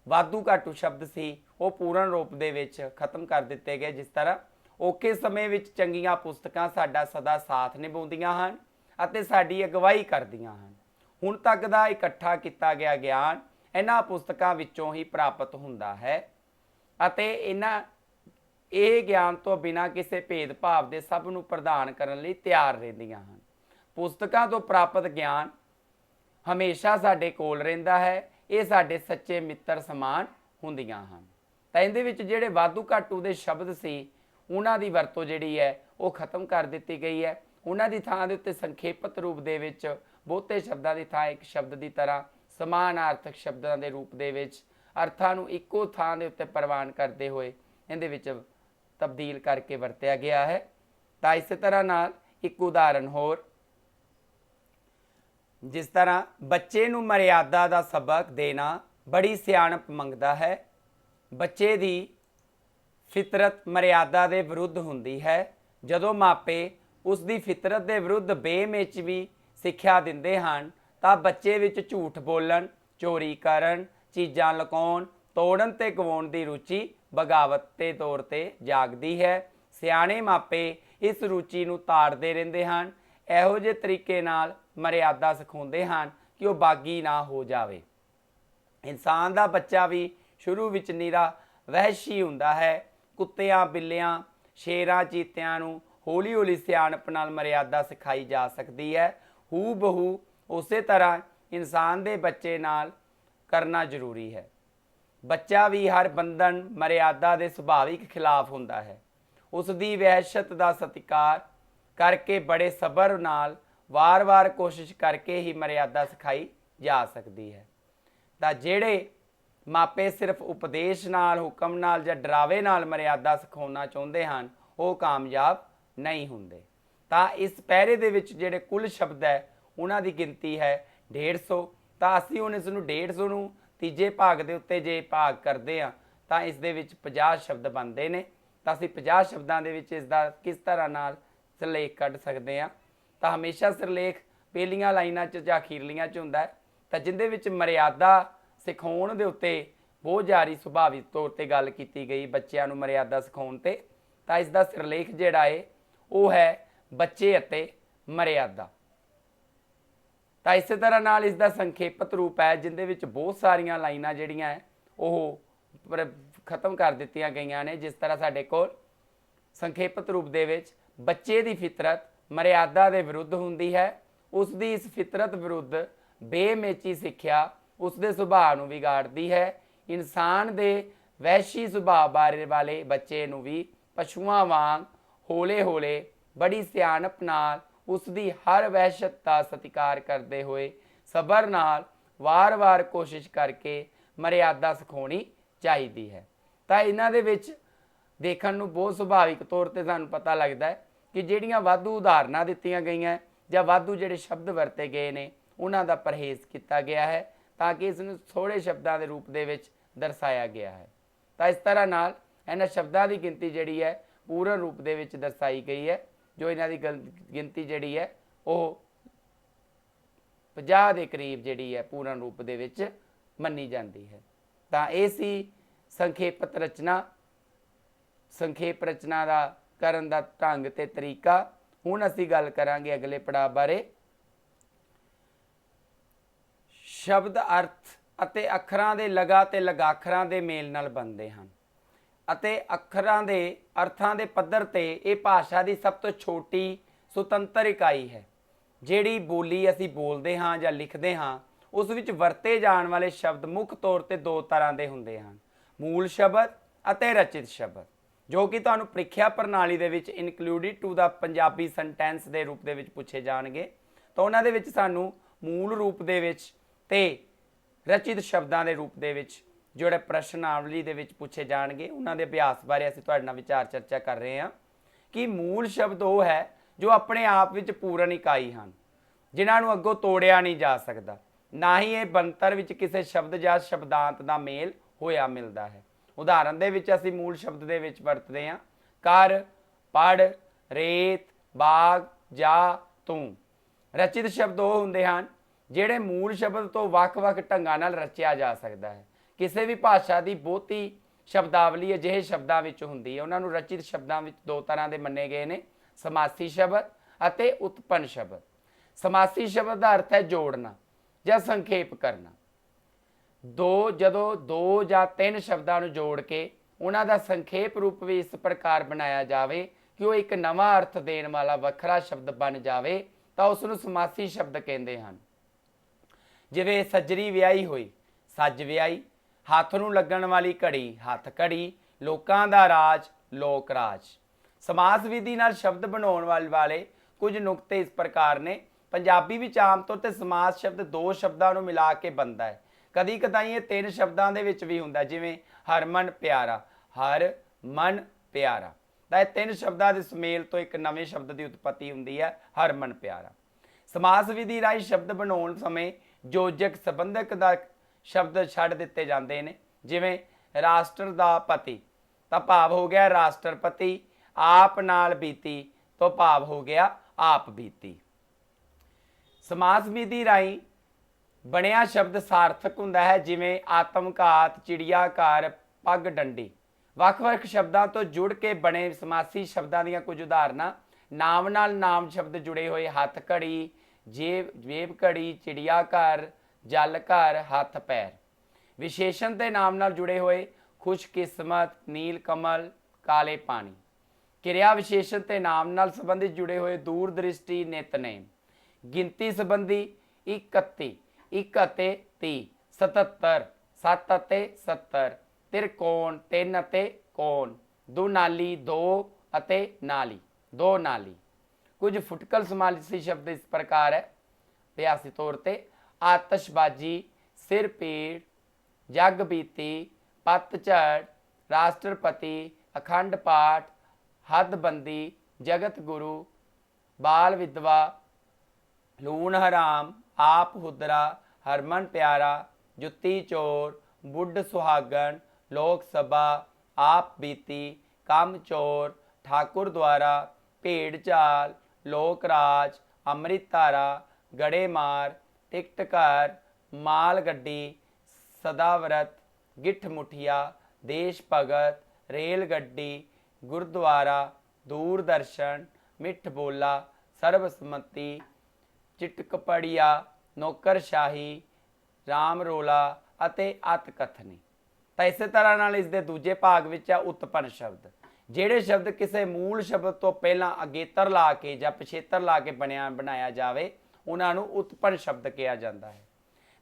Speaker 1: ਵਾਧੂ ਘਾਟੂ ਸ਼ਬਦ ਸੀ ਉਹ ਪੂਰਨ ਰੂਪ ਦੇ ਵਿੱਚ ਖਤਮ ਕਰ ਦਿੱਤੇ ਗਏ। ਜਿਸ ਤਰ੍ਹਾਂ ਔਖੇ ਸਮੇਂ ਵਿੱਚ ਚੰਗੀਆਂ ਪੁਸਤਕਾਂ ਸਾਡਾ ਸਦਾ ਸਾਥ ਨਿਭਾਉਂਦੀਆਂ ਹਨ ਅਤੇ ਸਾਡੀ ਅਗਵਾਈ ਕਰਦੀਆਂ ਹਨ। ਹੁਣ ਤੱਕ ਦਾ ਇਕੱਠਾ ਕੀਤਾ ਗਿਆ ਗਿਆਨ ਇਹਨਾਂ ਪੁਸਤਕਾਂ ਵਿੱਚੋਂ ਹੀ ਪ੍ਰਾਪਤ ਹੁੰਦਾ ਹੈ ਅਤੇ ਇਹ ਗਿਆਨ ਤੋਂ ਬਿਨਾਂ ਕਿਸੇ ਭੇਦਭਾਵ ਦੇ ਸਭ ਨੂੰ ਪ੍ਰਦਾਨ ਕਰਨ ਲਈ ਤਿਆਰ ਰਹਿੰਦੀਆਂ ਹਨ। ਪੁਸਤਕਾਂ ਤੋਂ ਪ੍ਰਾਪਤ ਗਿਆਨ ਹਮੇਸ਼ਾ ਸਾਡੇ ਕੋਲ ਰਹਿੰਦਾ ਹੈ। ਇਹ ਸਾਡੇ ਸੱਚੇ ਮਿੱਤਰ ਸਮਾਨ ਹੁੰਦੀਆਂ ਹਨ। ਤਾਂ ਇਹਦੇ ਵਿੱਚ ਜਿਹੜੇ ਵਾਧੂ ਘਾਟੂ ਦੇ ਸ਼ਬਦ ਸੀ ਉਹਨਾਂ ਦੀ ਵਰਤੋਂ ਜਿਹੜੀ ਹੈ ਉਹ ਖਤਮ ਕਰ ਦਿੱਤੀ ਗਈ ਹੈ। ਉਹਨਾਂ ਦੀ ਥਾਂ ਦੇ ਉੱਤੇ ਸੰਖੇਪਤ ਰੂਪ ਦੇ ਵਿੱਚ ਬਹੁਤੇ ਸ਼ਬਦਾਂ ਦੀ ਥਾਂ ਇੱਕ ਸ਼ਬਦ ਦੀ ਤਰ੍ਹਾਂ ਸਮਾਨਾਰਥਕ ਸ਼ਬਦਾਂ ਦੇ ਰੂਪ ਦੇ ਵਿੱਚ ਅਰਥਾਂ ਨੂੰ ਇੱਕੋ ਥਾਂ ਦੇ ਉੱਤੇ ਪ੍ਰਵਾਨ ਕਰਦੇ ਹੋਏ ਇਹਦੇ ਵਿੱਚ ਤਬਦੀਲ ਕਰਕੇ ਵਰਤਿਆ ਗਿਆ ਹੈ। ਤਾਂ ਇਸੇ ਤਰ੍ਹਾਂ ਨਾਲ ਇੱਕ ਉਦਾਹਰਨ ਹੋਰ, ਜਿਸ ਤਰ੍ਹਾਂ ਬੱਚੇ ਨੂੰ ਮਰਿਆਦਾ ਦਾ ਸਬਕ ਦੇਣਾ ਬੜੀ ਸਿਆਣਪ ਮੰਗਦਾ ਹੈ। ਬੱਚੇ ਦੀ ਫਿਤਰਤ ਮਰਿਆਦਾ ਦੇ ਵਿਰੁੱਧ ਹੁੰਦੀ ਹੈ। ਜਦੋਂ ਮਾਪੇ ਉਸ ਦੀ ਫਿਤਰਤ ਦੇ ਵਿਰੁੱਧ ਬੇਮਿੱਚ ਵੀ ਸਿੱਖਿਆ ਦਿੰਦੇ ਹਨ ਤਾਂ ਬੱਚੇ ਵਿੱਚ ਝੂਠ ਬੋਲਣ, ਚੋਰੀ ਕਰਨ, ਚੀਜ਼ਾਂ ਲੁਕਾਉਣ, ਤੋੜਨ ਤੇ ਗਵਾਉਣ ਦੀ ਰੁਚੀ ਬਗਾਵਤ ਦੇ ਤੌਰ ਤੇ ਜਾਗਦੀ ਹੈ। ਸਿਆਣੇ ਮਾਪੇ ਇਸ ਰੁਚੀ ਨੂੰ ਤਾੜਦੇ ਰਹਿੰਦੇ ਹਨ। ਇਹੋ ਜਿਹੇ ਤਰੀਕੇ ਨਾਲ ਮਰਿਆਦਾ ਸਿਖਾਉਂਦੇ ਹਨ ਕਿ ਉਹ ਬਾਗੀ ਨਾ ਹੋ ਜਾਵੇ। ਇਨਸਾਨ ਦਾ ਬੱਚਾ ਵੀ ਸ਼ੁਰੂ ਵਿੱਚ ਨਿਰਾ ਵਹਿਸ਼ੀ ਹੁੰਦਾ ਹੈ। ਕੁੱਤਿਆਂ, ਬਿੱਲਿਆਂ, ਸ਼ੇਰਾਂ, ਚੀਤਿਆਂ ਨੂੰ ਹੌਲੀ ਹੌਲੀ ਸਿਆਣਪ ਨਾਲ ਮਰਿਆਦਾ ਸਿਖਾਈ ਜਾ ਸਕਦੀ ਹੈ। ਹੂ ਬਹੂ ਉਸੇ ਤਰ੍ਹਾਂ ਇਨਸਾਨ ਦੇ ਬੱਚੇ ਨਾਲ ਕਰਨਾ ਜ਼ਰੂਰੀ ਹੈ। ਬੱਚਾ ਵੀ ਹਰ ਬੰਧਨ ਮਰਿਆਦਾ ਦੇ ਸੁਭਾਵਿਕ ਖਿਲਾਫ ਹੁੰਦਾ ਹੈ। ਉਸ ਦੀ ਵਹਿਸ਼ਤ ਦਾ ਸਤਿਕਾਰ ਕਰਕੇ ਬੜੇ ਸਬਰ ਨਾਲ ਵਾਰ-ਵਾਰ ਕੋਸ਼ਿਸ਼ ਕਰਕੇ ਹੀ ਮਰਿਆਦਾ ਸਿਖਾਈ ਜਾ ਸਕਦੀ ਹੈ। ਤਾਂ ਜਿਹੜੇ ਮਾਪੇ ਸਿਰਫ ਉਪਦੇਸ਼ ਨਾਲ, ਹੁਕਮ ਨਾਲ ਜਾਂ ਡਰਾਵੇ ਨਾਲ ਮਰਿਆਦਾ ਸਿਖਾਉਣਾ ਚਾਹੁੰਦੇ ਹਨ ਉਹ ਕਾਮਯਾਬ ਨਹੀਂ ਹੁੰਦੇ। ਤਾਂ ਇਸ ਪਹਿਰੇ ਦੇ ਵਿੱਚ ਜਿਹੜੇ ਕੁੱਲ ਸ਼ਬਦ ਹੈ ਉਹਨਾਂ ਦੀ ਗਿਣਤੀ ਹੈ 150। ਤਾਂ ਅਸੀਂ ਹੁਣ ਇਸ ਨੂੰ 150 ਨੂੰ ਤੀਜੇ ਭਾਗ ਦੇ ਉੱਤੇ ਜੇ ਭਾਗ ਕਰਦੇ ਹਾਂ ਤਾਂ ਇਸ ਦੇ ਵਿੱਚ 50 ਸ਼ਬਦ ਬਣਦੇ ਨੇ। ਤਾਂ ਅਸੀਂ 50 ਸ਼ਬਦਾਂ ਦੇ ਵਿੱਚ ਇਸ ਦਾ ਕਿਸ ਤਰ੍ਹਾਂ ਨਾਲ ਸਿਰਲੇਖ ਕੱਢ ਸਕਦੇ ਹਾਂ। ਤਾਂ ਹਮੇਸ਼ਾ ਸਿਰਲੇਖ ਪਹਿਲੀਆਂ ਲਾਈਨਾਂ 'ਚ ਜਾਂ ਅਖੀਰਲੀਆਂ 'ਚ ਹੁੰਦਾ ਹੈ। ਤਾਂ ਜਿਹਦੇ ਵਿੱਚ ਮਰਿਆਦਾ ਸਿਖਾਉਣ ਦੇ ਉੱਤੇ ਬਹੁਤ ਜ਼ਿਆਦਾ ਸੁਭਾਵਿਕ ਤੌਰ ਤੇ ਗੱਲ ਕੀਤੀ ਗਈ ਬੱਚਿਆਂ ਨੂੰ ਮਰਿਆਦਾ ਸਿਖਾਉਣ ਤੇ। ਤਾਂ ਇਸ ਦਾ ਸਿਰਲੇਖ ਜਿਹੜਾ ਹੈ ਉਹ ਹੈ ਬੱਚੇ ਅਤੇ ਮਰਿਆਦਾ। ਤਾਂ ਇਸੇ ਤਰ੍ਹਾਂ ਨਾਲ ਇਸ ਦਾ ਸੰਖੇਪਤ ਰੂਪ ਹੈ ਜਿਹਦੇ ਵਿੱਚ ਬਹੁਤ ਸਾਰੀਆਂ ਲਾਈਨਾਂ ਜਿਹੜੀਆਂ ਹੈ ਉਹ ਖਤਮ ਕਰ ਦਿੱਤੀਆਂ ਗਈਆਂ ਨੇ। ਜਿਸ ਤਰ੍ਹਾਂ ਸਾਡੇ ਕੋਲ ਸੰਖੇਪਤ ਰੂਪ ਦੇ ਵਿੱਚ ਬੱਚੇ ਦੀ ਫਿਤਰਤ ਮਰਿਆਦਾ ਦੇ ਵਿਰੁੱਧ ਹੁੰਦੀ ਹੈ। ਉਸ ਦੀ ਇਸ ਫਿਤਰਤ ਵਿਰੁੱਧ ਬੇਮੇਚੀ ਸਿੱਖਿਆ ਉਸ ਦੇ ਸੁਭਾਅ ਨੂੰ ਵਿਗਾੜਦੀ ਹੈ। ਇਨਸਾਨ ਦੇ ਵਹਿਸ਼ੀ ਸੁਭਾਅ ਬਾਰੇ ਵਾਲੇ ਬੱਚੇ ਨੂੰ ਵੀ ਪਸ਼ੂਆਂ ਵਾਂਗ ਹੌਲੇ-ਹੌਲੇ ਬੜੀ ਸਿਆਣਪ ਨਾਲ ਉਸ ਦੀ ਹਰ ਵਹਿਸ਼ਤ ਦਾ ਸਤਿਕਾਰ ਕਰਦੇ ਹੋਏ ਸਬਰ ਨਾਲ ਵਾਰ-ਵਾਰ ਕੋਸ਼ਿਸ਼ ਕਰਕੇ ਮਰਿਆਦਾ ਸਿਖਾਉਣੀ ਚਾਹੀਦੀ ਹੈ। ਤਾਂ ਇਹਨਾਂ ਦੇ ਵਿੱਚ ਦੇਖਣ ਨੂੰ ਬਹੁਤ ਸੁਭਾਵਿਕ ਤੌਰ ਤੇ ਸਾਨੂੰ ਪਤਾ ਲੱਗਦਾ ਹੈ ਕਿ ਜਿਹੜੀਆਂ ਵਾਧੂ ਉਦਾਹਰਨਾਂ ਦਿੱਤੀਆਂ ਗਈਆਂ ਜਾਂ ਵਾਧੂ ਜਿਹੜੇ ਸ਼ਬਦ ਵਰਤੇ ਗਏ ਨੇ ਉਹਨਾਂ ਦਾ ਪਰਹੇਜ਼ ਕੀਤਾ ਗਿਆ ਹੈ ਤਾਂ ਕਿ ਇਸ ਨੂੰ ਥੋੜ੍ਹੇ ਸ਼ਬਦਾਂ ਦੇ ਰੂਪ ਦੇ ਵਿੱਚ ਦਰਸਾਇਆ ਗਿਆ ਹੈ। ਤਾਂ ਇਸ ਤਰ੍ਹਾਂ ਨਾਲ ਇਹਨਾਂ ਸ਼ਬਦਾਂ ਦੀ ਗਿਣਤੀ ਜਿਹੜੀ ਹੈ ਪੂਰਨ ਰੂਪ ਦੇ ਵਿੱਚ ਦਰਸਾਈ ਗਈ ਹੈ। ਜੋ ਇਹਨਾਂ ਦੀ ਗਿਣਤੀ ਜਿਹੜੀ ਹੈ ਉਹ 50 ਦੇ ਕਰੀਬ ਜਿਹੜੀ ਹੈ ਪੂਰਨ ਰੂਪ ਦੇ ਵਿੱਚ ਮੰਨੀ ਜਾਂਦੀ ਹੈ। ਤਾਂ ਇਹ ਸੀ ਸੰਖੇਪਤ ਰਚਨਾ। ਸੰਖੇਪ ਰਚਨਾ ਦਾ ਕਰਨ ਦਾ ਢੰਗ ਤੇ ਤਰੀਕਾ। ਹੁਣ ਅਸੀਂ ਗੱਲ ਕਰਾਂਗੇ ਅਗਲੇ ਪੜਾਅ ਬਾਰੇ। ਸ਼ਬਦ ਅਰਥ ਅਤੇ ਅੱਖਰਾਂ ਦੇ ਲਗਾ ਤੇ ਲਗਾਖਰਾਂ ਦੇ ਮੇਲ ਨਾਲ ਬਣਦੇ ਹਨ ਅਤੇ ਅੱਖਰਾਂ ਦੇ ਅਰਥਾਂ ਦੇ ਪੱਧਰ ਤੇ ਇਹ ਭਾਸ਼ਾ ਦੀ ਸਭ ਤੋਂ ਛੋਟੀ ਸੁਤੰਤਰ ਇਕਾਈ ਹੈ। ਜਿਹੜੀ ਬੋਲੀ ਅਸੀਂ ਬੋਲਦੇ ਹਾਂ ਜਾਂ ਲਿਖਦੇ ਹਾਂ ਉਸ ਵਿੱਚ ਵਰਤੇ ਜਾਣ ਵਾਲੇ ਸ਼ਬਦ ਮੁੱਖ ਤੌਰ ਤੇ ਦੋ ਤਰ੍ਹਾਂ ਦੇ ਹੁੰਦੇ ਹਨ, ਮੂਲ ਸ਼ਬਦ ਅਤੇ ਰਚਿਤ ਸ਼ਬਦ, ਜੋ ਕਿ ਤੁਹਾਨੂੰ ਪ੍ਰੀਖਿਆ ਪ੍ਰਣਾਲੀ ਦੇ ਵਿੱਚ ਇਨਕਲੂਡਿਡ ਟੂ ਦਾ ਪੰਜਾਬੀ ਸੈਂਟੈਂਸ ਦੇ ਰੂਪ ਦੇ ਵਿੱਚ ਪੁੱਛੇ ਜਾਣਗੇ। ਤਾਂ ਉਹਨਾਂ ਦੇ ਵਿੱਚ ਸਾਨੂੰ ਮੂਲ ਰੂਪ ਦੇ ਵਿੱਚ ਤੇ ਰਚਿਤ ਸ਼ਬਦਾਂ ਦੇ ਰੂਪ ਦੇ ਵਿੱਚ ਜਿਹੜੇ ਪ੍ਰਸ਼ਨਾਵਲੀ ਦੇ ਵਿੱਚ ਪੁੱਛੇ ਜਾਣਗੇ ਉਹਨਾਂ ਦੇ ਅਭਿਆਸ ਬਾਰੇ ਅਸੀਂ ਤੁਹਾਡੇ ਨਾਲ ਵਿਚਾਰ ਚਰਚਾ ਕਰ ਰਹੇ ਹਾਂ ਕਿ ਮੂਲ ਸ਼ਬਦ ਉਹ ਹੈ ਜੋ ਆਪਣੇ ਆਪ ਵਿੱਚ ਪੂਰਨ ਇਕਾਈ ਹਨ, ਜਿਨ੍ਹਾਂ ਨੂੰ ਅੱਗੋਂ ਤੋੜਿਆ ਨਹੀਂ ਜਾ ਸਕਦਾ। ना ही ये बनतर विच किसी शब्द या शब्दांत का मेल होया मिलता है। उदाहरण दे विच असीं मूल शब्द दे विच वरतदे हैं कर, पढ़, रेत, बाग, जा, तू। रचित शब्द वो हुंदे हन जिहड़े मूल शब्द तो वख-वख ढंगां नाल रचिया जा सकता है। किसी भी भाषा की बहुती शब्दावली अजिहे शब्दों में हुंदी है। उन्होंने रचित शब्दों में दो तरह के मन्ने गए ने, समासी शब्द अते उत्पन्न शब्द। समासी शब्द का अर्थ है जोड़ना या संखेप करना। जदों दो या तीन शब्दों को जोड़ के उन्हों का संखेप रूप भी इस प्रकार बनाया जाए कि वह एक नवा अर्थ देने वाला वखरा शब्द बन जाए तो उसनूं समासी शब्द कहते हैं। जिवें सजरी विआही हुई, सज विआही, हथ नूं लगण वाली घड़ी, हथ घड़ी, लोकां दा राज, लोक राज। समास विधि नाल शब्द बनाउण वाले कुछ नुकते इस प्रकार ने। पंजाबी विच आम तौर ते समास शब्द दो शब्दों को मिला के बनता है। कदी कदाई ये तीन शब्दों के विच भी हुंदा, जिवें हरमन प्यारा, हर मन प्यारा। तो यह तीन शब्दों के सुमेल तो एक नवे शब्द की उत्पत्ति हुंदी है, हरमन प्यारा। समास विधि राही शब्द बनाउण समय योजक संबंधक का शब्द छड्ड दिते जाते हैं। जिवें राष्ट्र दा पति तो भाव हो गया राष्ट्रपति, आप नाल बीती तो भाव हो गया आप बीती। समास विधि राही बनया शब्द सार्थक हुंदा है, जिवें आत्मघात, चिड़िया घर, पग डंडी। वख-वख शब्दों तो जुड़ के बने समासी शब्दों दी कुछ उदाहरणां नाम नाल नाम शब्द जुड़े हुए, हथ घड़ी, जेब घड़ी, चिड़िया घर, जल घर, हथ पैर। विशेषण के नाम नाल जुड़े हुए खुशकिस्मत, नील कमल, काले पानी। क्रिया विशेषण के नाम नाल संबंधित जुड़े हुए दूरदृष्टि, नितनेम। गिनती संबंधी 31, 1 अते 30, 77, 7 अते 70, त्रिकोण 3 अते कोण, दुनाली 2 अते नाली, दो नाली। कुछ फुटकल समासी शब्द इस प्रकार है अभ्यासी तौर पर आतशबाजी, सिर पीड़, जग बीती, पतझड़, राष्ट्रपति, अखंड पाठ, हदबंदी, जगत गुरु, बाल विधवा, लूण हराम, आप हुदरा, हरमन प्यारा, जुत्ती चोर, बुढ़ सुहागन, लोक सभा, आप बीती, कम चोर, ठाकुर द्वारा, भेड़ चाल, लोक राज, अमृत धारा, गड़े मार, टिकट घर, माल गड्डी, सदाव्रत, गिठ मुठिया, देश भगत, रेल गड्डी, गुरुद्वारा, दूरदर्शन, मिठ बोला, सर्वसम्मति, चिटकपड़िया, नौकरशाही, राम रोला अते अत कथनी। तो इस तरह नाल इस दे दूजे भाग विच है उत्पन्न शब्द। ਜਿਹੜੇ शब्द किसी मूल शब्द तो पहला अगेतर ला के या पिछेतर ला के बनाया जाए उन्होंने उत्पन्न शब्द कहा जाता है।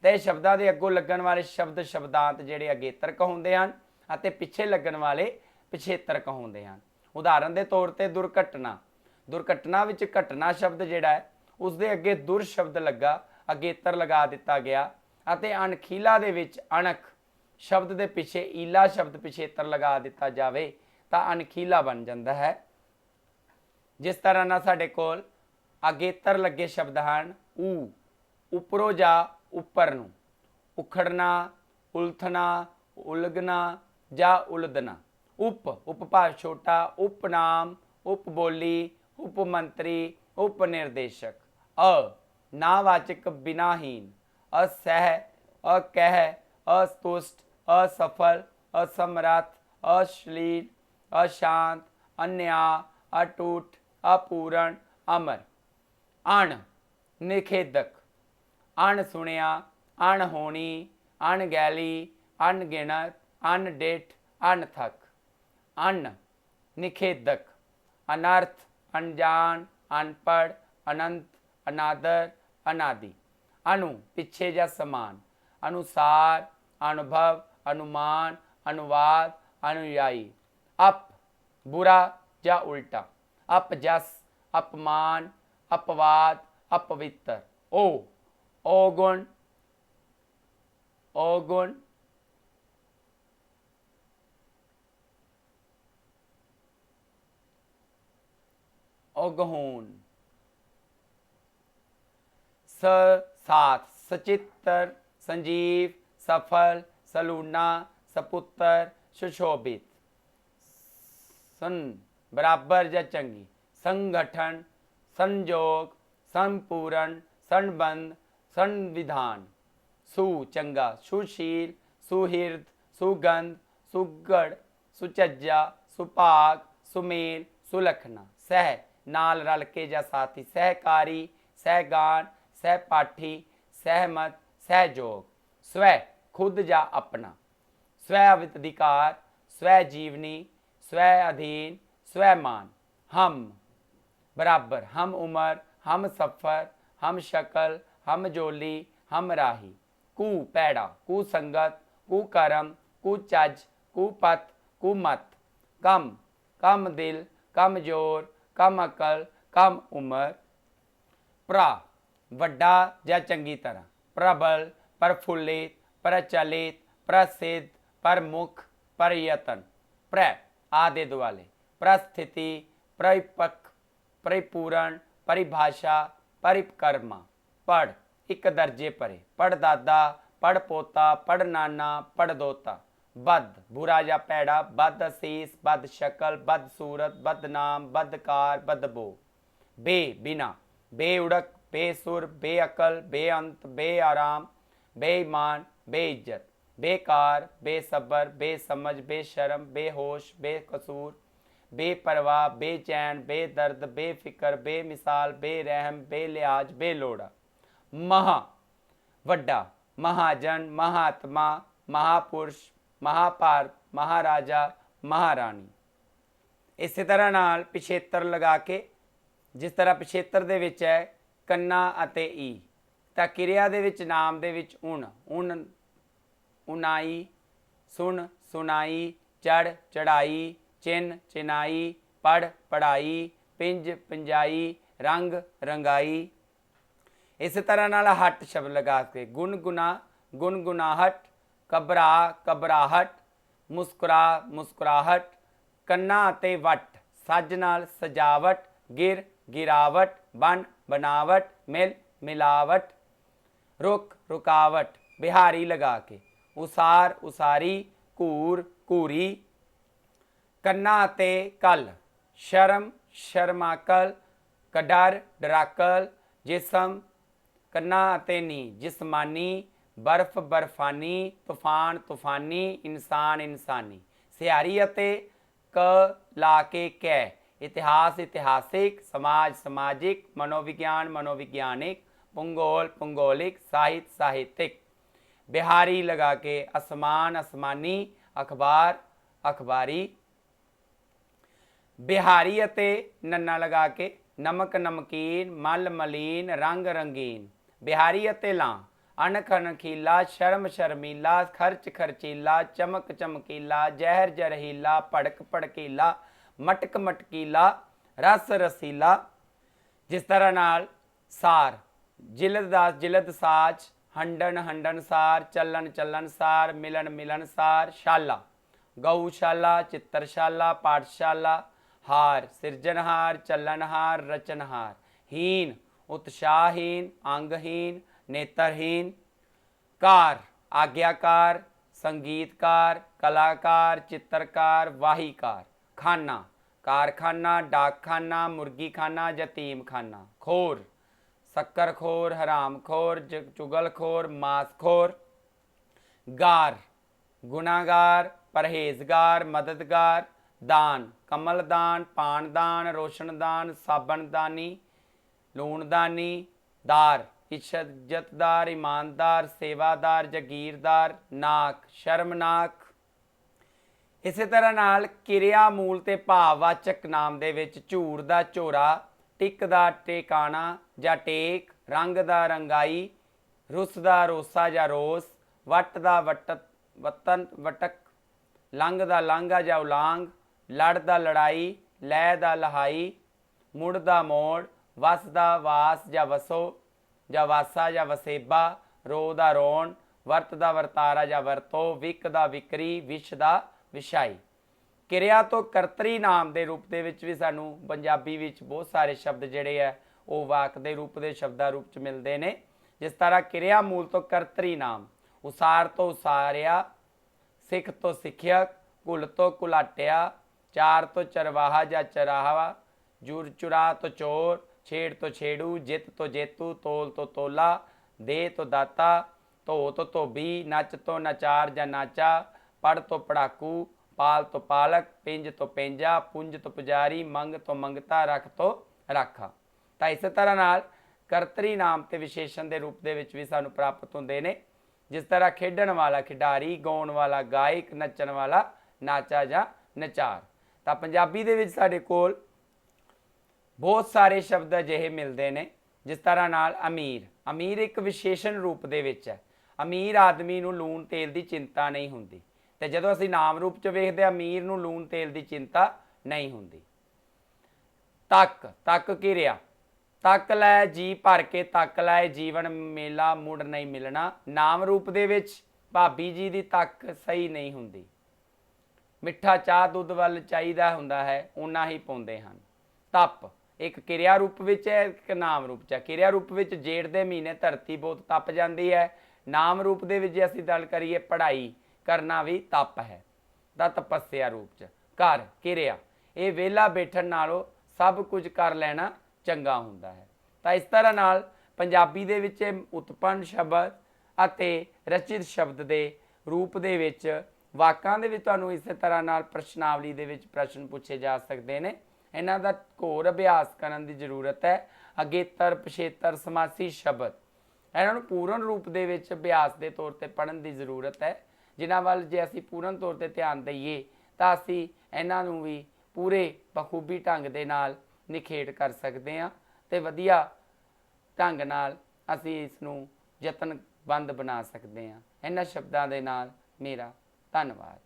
Speaker 1: तो यह शब्दों के अगों लगन वाले शब्द शब्दांत जोड़े अगेतर कहाते हैं और पिछे लगन वाले पिछेतर कहाते हैं। उदाहरण के तौर पर दुर्घटना, दुर्घटना विच घटना शब्द जोड़ा है उसके अगे दुर शब्द लगा अगेतर लगा दिता गया और अणखीला दे विच अणख शब्द के पिछे ईला शब्द पिछेतर लगा दिता जाए तो अणखीला बन जाता है। जिस तरह ना साडे कोल अगेतर लगे शब्द हैं ऊ, उपरों जा उपर नूं, उखड़ना, उलथना, उलगना जा उलदना। उप उपभाव छोटा, उपनाम, उपबोली, उपमंत्री, उपनिर्देशक। अ नावाचक बिनाहीन, असह, अकह, असतुष्ट, असफल, असमर्थ, अश्लील, अशांत, अन्याय, अटूट, अपूर्ण, अमर। अण निखेधक, अणसुणिया, अणहोनी, अणगैली, अणगिणत, अणडिठ, अणथक। अन्न निखेधक, अनर्थ, अनजान, अनपढ़, अनंत, अनादर, अनादि। अणु पिछे या समान, अनुसार, अनुभव, अनुमान, अनुवाद, अनुयायी। अप बुरा या उल्टा, अपजस, अपमान, अपवाद, अपवित्र। ओ अवगुण, अवगुण, अगहुन। स साथ, सचित्र, संजीव, सफल, सलूना, सपुत्र, सुशोभित। सन बराबर या चंगी, संगठन, संयोग, संपूर्ण, संबंध, संविधान। सु चंगा, सुशील, सुहृद, सुगंध, सुगढ़, सुचज्जा, सुभाग, सुमेल, सुलखना। सह नाल रल के या साथी, सहकारी, सहगान, सहपाठी, सहमत, सहयोग। स्व खुद या अपना, स्व अविधिकार, स्व जीवनी, स्व अधीन, स्वमान। हम बराबर, हम उम्र, हम सफर, हम शक्ल, हम जोली, हम राही। कु पैड़ा, कुसंगत, कुकर्म, कुचज, कुपथ, कुमत। कम कम दिल, कम जोर, कम अकल, कम उम्र। प्रा वड्डा या चंगी तरह, प्रबल, प्रफुल्लित, प्रचलित, प्रसिद्ध, प्रमुख, प्रयत्न। प्र आदे दुआले, प्रस्थिति, परिपक्व, परिपूर्ण, परिभाषा, परिक्रमा। पढ़ एक दर्जे परे, पढ़दादा, पढ़ पोता, पढ़ नाना, पढ़ दोता। बद बुरा या पैड़ा, बद असीस, बद शक्ल, बद सूरत, बदनाम, बदकार, बदबो। बे बिना, बेउड़क, बेसुर, बेअकल, बेअंत, बेआराम, बेईमान, बेइज्जत। बेकार, बेसबर, बेसमझ, बेशर्म, बेहोश, बेकसूर, बेपरवाह, बेचैन, बेदर्द, बेफिक्र, बेमिसाल, बेरहम, बेलिहाज, बेलोड़ा। महा वड्डा, महाजन, महात्मा, महापुरुष, महाभारत, महाराजा, महारानी। इसी तरह नाल पिछेतर लगा के, जिस तरह पिछेतर दे विच है कन्ना अते ई, तां किरिया दे विच नाम दे विच उन, उन, उनाई, सुन, सुनाई, चढ़, चढ़ाई, चिन्ह, चिनाई, पढ़, पढ़ाई, पिंज, पिंजाई, रंग, रंगाई। इस तरह नाल हट शब्द लगा के गुनगुना, गुनगुनाहट, घबरा, घबराहट, मुस्कुरा, मुस्कुराहट। कन्ना अते वट, सज नाल सजावट, गिर, गिरावट, बन, बनावट, मिल, मिलावट। रुक, रुकावट, बिहारी लगा के उसार, उसारी, घूर, घूरी। कन्ना अते कल, शर्म, शर्माकल, कडर, डराकल, जिसम। कन्ना अते नी, जिस्मानी, बर्फ, बर्फानी, तूफान, तूफानी, इंसान, इंसानी। सियारी अते क ला के कै, इतिहास, इतिहासिक, समाज, समाजिक, मनोविज्ञान, मनोविज्ञानिक, भूगोल, भूगोलिक, साहित्य, साहित्यिक। बिहारी लगा के आसमान, आसमानी, अखबार, अखबारी। बिहारी अते नन्ना लगा के नमक, नमकीन, मल, मलीन, रंग, रंगीन। बिहारी अते लां, अनख, अनखीला, शर्म, शर्मीला, खर्च, खर्चीला, चमक, चमकीला, जहर, जरहीला, भड़क, भड़कीला, मटक, मटकीला, रस, रसीला। जिस तरह नाल सार, जिलददास, जिलदसाज, हंडन, हंडनसार, चलन, चलनसार, मिलन, मिलनसार। शाला गऊशाला, चित्रशाला, पाठशाला। हार, सिरजनहार, चलनहार, रचनहार। हीन, उत्साहहीन, अंगहीन, नेत्रहीन। कार, आज्ञाकार, संगीतकार, कलाकार, चित्रकार, वाहीकार। खाना, कारखाना, डाकखाना, मुर्गीखाना, यतीमखाना। खोर, शक्करखोर, हरामखोर, चुगलखोर, मांसखोर। गार, गुनाहगार, परहेजगार, मददगार। दान, कमलदान, पानदान, रोशनदान, साबनदानी, लूणदानी। दार, इज्जतदार, ईमानदार, सेवादार, जगीरदार। नाक, शर्मनाक। इसी तरह नाल किरिया मूल ते भाववाचक नाम दे विच झूर दा झोरा, टिक दा टिकाणा जां टेक, रंग दा रंगाई, रुस दा रोसा जां रोस, वट दा वटत वतन वटक, लंघ दा लांघा जां उलांघ, लड़ दा लड़ाई, लह दा लहाई, मुड़ दा मोड़, वस दा वास जां वसो जां वासा जां वसेबा, रो दा रोण, वर्त दा वरतारा जां वरतो, विक दा विकरी, विश दा विछाई। किरिया तो करतरी नाम के रूप के भी सानू पंजाबी विच बहुत सारे शब्द जिहड़े है वो वाक के रूप के शब्दां रूप च मिलते हैं, ਜਿਸ ਤਰ੍ਹਾਂ ਕਿਰਿਆ ਮੂਲ ਤੋਂ ਕਰਤਰੀ ਨਾਮ, ਉਸਾਰ ਤੋਂ ਉਸਾਰਿਆ, ਸਿੱਖ ਤੋਂ ਸਿੱਖਿਅਕ, ਕੁਲ ਤੋਂ ਕੁਲਾਟਿਆ, ਚਾਰ ਤੋਂ ਚਰਵਾਹਾ ਜਾਂ ਚਰਾਹਾ, ਜੁਰ ਚੁਰਾ ਤੋਂ ਚੋਰ, ਛੇੜ ਤੋਂ ਛੇੜੂ, ਜਿੱਤ ਤੋਂ ਜੇਤੂ, ਤੋਲ ਤੋਂ ਤੋਲਾ, ਦੇ ਤੋਂ ਦਾਤਾ, ਧੋ ਤੋਂ ਧੋਬੀ, ਨੱਚ ਤੋਂ ਨਚਾਰ ਜਾਂ ਨਾਚਾ, ਪੜ ਤੋਂ ਪੜਾਕੂ, ਪਾਲ ਤੋਂ ਪਾਲਕ, ਪਿੰਜ ਤੋਂ ਪਿੰਜਾ, ਪੁੰਜ ਤੋਂ ਪੁਜਾਰੀ, ਮੰਗ ਤੋਂ ਮੰਗਤਾ, ਰੱਖ ਤੋਂ ਰਾਖਾ। ਤਾਂ ਇਸੇ ਤਰ੍ਹਾਂ ਨਾਲ ਕਰਤਰੀ ਨਾਮ ਤੇ ਵਿਸ਼ੇਸ਼ਣ ਦੇ ਰੂਪ ਦੇ ਵਿੱਚ ਵੀ ਸਾਨੂੰ ਪ੍ਰਾਪਤ ਹੁੰਦੇ ਨੇ, ਜਿਸ ਤਰ੍ਹਾਂ ਖੇਡਣ ਵਾਲਾ ਖਿਡਾਰੀ, ਗਾਉਣ ਵਾਲਾ ਗਾਇਕ, ਨੱਚਣ ਵਾਲਾ ਨਾਚਾ ਜਾਂ ਨਚਾਰ। ਤਾਂ ਪੰਜਾਬੀ ਦੇ ਵਿੱਚ ਸਾਡੇ ਕੋਲ ਬਹੁਤ ਸਾਰੇ ਸ਼ਬਦ ਅਜਿਹੇ ਮਿਲਦੇ ਨੇ, ਜਿਸ ਤਰ੍ਹਾਂ ਨਾਲ ਅਮੀਰ। ਅਮੀਰ ਇੱਕ ਵਿਸ਼ੇਸ਼ਣ ਰੂਪ ਦੇ ਵਿੱਚ ਹੈ। ਅਮੀਰ ਆਦਮੀ ਨੂੰ ਲੂਣ ਤੇਲ ਦੀ ਚਿੰਤਾ ਨਹੀਂ ਹੁੰਦੀ, ਤੇ ਜਦੋਂ ਅਸੀਂ ਨਾਮ ਰੂਪ ਚ ਵੇਖਦੇ ਅਮੀਰ ਨੂੰ ਲੂਣ ਤੇਲ ਦੀ ਚਿੰਤਾ ਨਹੀਂ ਹੁੰਦੀ। ਤੱਕ, ਤੱਕ ਕਿਰਿਆ, ਤੱਕ ਲੈ ਜੀ ਭਰ ਕੇ, ਤੱਕ ਲੈ ਜੀਵਨ ਮੇਲਾ ਮੁੜ ਨਹੀਂ ਮਿਲਣਾ। ਨਾਮ ਰੂਪ ਦੇ ਵਿੱਚ ਭਾਬੀ ਜੀ ਦੀ ਤੱਕ ਸਹੀ ਨਹੀਂ ਹੁੰਦੀ। ਮਿੱਠਾ ਚਾਹ ਦੁੱਧ ਵੱਲ ਚਾਹੀਦਾ ਹੁੰਦਾ ਹੈ, ਓਨਾ ਹੀ ਪਾਉਂਦੇ ਹਨ। ਤਪ ਇੱਕ ਕਿਰਿਆ ਰੂਪ ਵਿੱਚ ਹੈ, ਇੱਕ ਨਾਮ ਰੂਪ ਚ ਹੈ। ਕਿਰਿਆ ਰੂਪ ਵਿੱਚ ਜੇਠ ਦੇ ਮਹੀਨੇ ਧਰਤੀ ਬਹੁਤ ਤਪ ਜਾਂਦੀ ਹੈ। ਨਾਮ ਰੂਪ ਦੇ ਵਿੱਚ ਜੇ ਅਸੀਂ ਗੱਲ ਕਰੀਏ ਪੜ੍ਹਾਈ ਕਰਨਾ ਵੀ ਤਪ ਹੈ। ਤਾਂ ਤਪੱਸਿਆ ਰੂਪ ਚ। ਕਰ ਕਿਰਿਆ, ਇਹ ਵਿਹਲਾ ਬੈਠਣ ਨਾਲੋਂ ਸਭ ਕੁਝ ਕਰ ਲੈਣਾ ਚੰਗਾ ਹੁੰਦਾ ਹੈ। ਤਾਂ ਇਸ ਤਰ੍ਹਾਂ ਨਾਲ ਪੰਜਾਬੀ ਦੇ ਵਿੱਚ ਉਤਪੰਨ ਸ਼ਬਦ ਅਤੇ ਰਚਿਤ ਸ਼ਬਦ ਦੇ ਰੂਪ ਦੇ ਵਿੱਚ ਵਾਕਾਂ ਦੇ ਵਿੱਚ ਤੁਹਾਨੂੰ ਇਸੇ ਤਰ੍ਹਾਂ ਨਾਲ ਪ੍ਰਸ਼ਨਾਵਲੀ ਦੇ ਵਿੱਚ ਪ੍ਰਸ਼ਨ ਪੁੱਛੇ ਜਾ ਸਕਦੇ ਨੇ। ਇਹਨਾਂ ਦਾ ਘੋਰ ਅਭਿਆਸ ਕਰਨ ਦੀ ਜ਼ਰੂਰਤ ਹੈ। ਅਗੇਤਰ, ਪਿਛੇਤਰ, ਸਮਾਸੀ ਸ਼ਬਦ, ਇਹਨਾਂ ਨੂੰ ਪੂਰਨ ਰੂਪ ਦੇ ਵਿੱਚ ਅਭਿਆਸ ਦੇ ਤੌਰ ਤੇ ਪੜ੍ਹਨ ਦੀ ਜ਼ਰੂਰਤ ਹੈ, ਜਿਨ੍ਹਾਂ ਵੱਲ ਜੇ ਅਸੀਂ ਪੂਰਨ ਤੌਰ ਤੇ ਧਿਆਨ ਦਈਏ ਤਾਂ ਅਸੀਂ ਇਹਨਾਂ ਨੂੰ ਵੀ ਪੂਰੇ ਬਖੂਬੀ ਢੰਗ ਦੇ ਨਾਲ ਨਿਖੇੜ ਕਰ ਸਕਦੇ ਹਾਂ ਤੇ ਵਧੀਆ ਢੰਗ ਨਾਲ ਅਸੀਂ ਇਸ ਨੂੰ ਯਤਨਬੰਦ ਬਣਾ ਸਕਦੇ ਹਾਂ। ਇਹਨਾਂ ਸ਼ਬਦਾਂ ਦੇ ਨਾਲ ਮੇਰਾ ਧੰਨਵਾਦ।